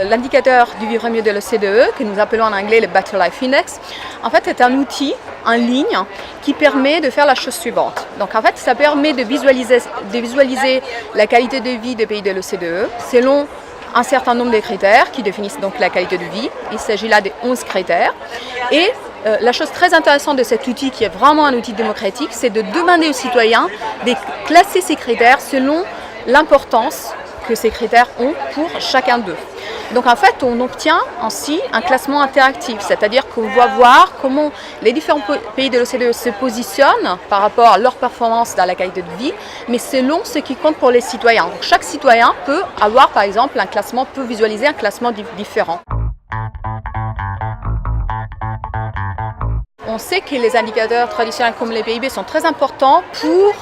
L'indicateur du vivre mieux de l'OCDE, que nous appelons en anglais le Better Life Index, en fait est un outil en ligne qui permet de faire la chose suivante. Donc en fait, ça permet de visualiser la qualité de vie des pays de l'OCDE selon un certain nombre de critères qui définissent donc la qualité de vie. Il s'agit là de 11 critères. Et la chose très intéressante de cet outil, qui est vraiment un outil démocratique, c'est de demander aux citoyens de classer ces critères selon l'importance que ces critères ont pour chacun d'eux. Donc en fait, on obtient ainsi un classement interactif, c'est-à-dire qu'on va voir comment les différents pays de l'OCDE se positionnent par rapport à leur performance dans la qualité de vie, mais selon ce qui compte pour les citoyens. Donc chaque citoyen peut avoir, par exemple, peut visualiser un classement différent. On sait que les indicateurs traditionnels comme les PIB sont très importants pour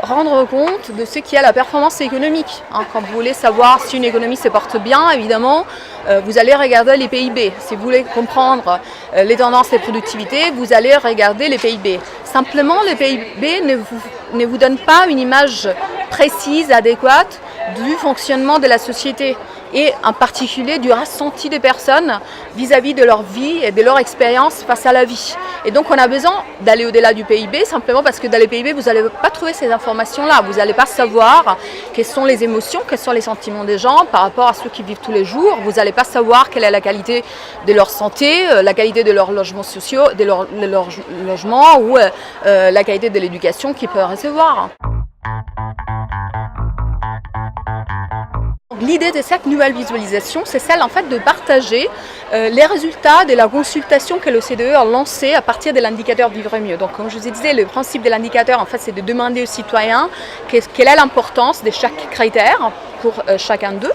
rendre compte de ce qui est la performance économique. Quand vous voulez savoir si une économie se porte bien, évidemment, vous allez regarder les PIB. Si vous voulez comprendre les tendances de productivité, vous allez regarder les PIB. Simplement, le PIB ne vous donne pas une image précise, adéquate du fonctionnement de la société et en particulier du ressenti des personnes vis-à-vis de leur vie et de leur expérience face à la vie. Et donc on a besoin d'aller au-delà du PIB, simplement parce que dans les PIB, vous n'allez pas trouver ces informations-là. Vous n'allez pas savoir quelles sont les émotions, quels sont les sentiments des gens par rapport à ceux qui vivent tous les jours. Vous n'allez pas savoir quelle est la qualité de leur santé, la qualité de leurs logements sociaux, de leur logement ou la qualité de l'éducation qu'ils peuvent recevoir. L'idée de cette nouvelle visualisation, c'est celle en fait de partager les résultats de la consultation que l'OCDE a lancée à partir de l'indicateur Vivre mieux. Donc comme je vous ai dit, le principe de l'indicateur en fait, c'est de demander aux citoyens quelle est l'importance de chaque critère pour chacun d'eux.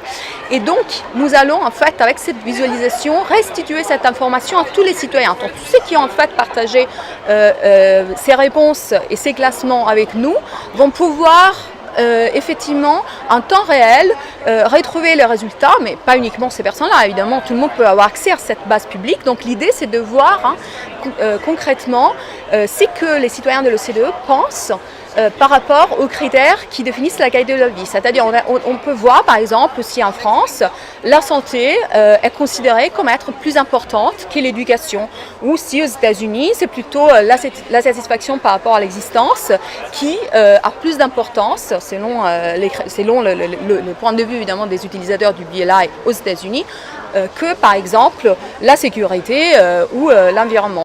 Et donc nous allons en fait avec cette visualisation restituer cette information à tous les citoyens. Donc tous ceux qui ont en fait partagé ces réponses et ces classements avec nous vont pouvoir effectivement en temps réel retrouver les résultats, mais pas uniquement ces personnes-là, évidemment tout le monde peut avoir accès à cette base publique. Donc l'idée c'est de voir concrètement ce que les citoyens de l'OCDE pensent par rapport aux critères qui définissent la qualité de la vie. C'est-à-dire on peut voir par exemple si en France la santé est considérée comme être plus importante que l'éducation, ou si aux États-Unis c'est plutôt la satisfaction par rapport à l'existence qui a plus d'importance selon le point de vue évidemment des utilisateurs du BLI aux États-Unis que par exemple la sécurité ou l'environnement.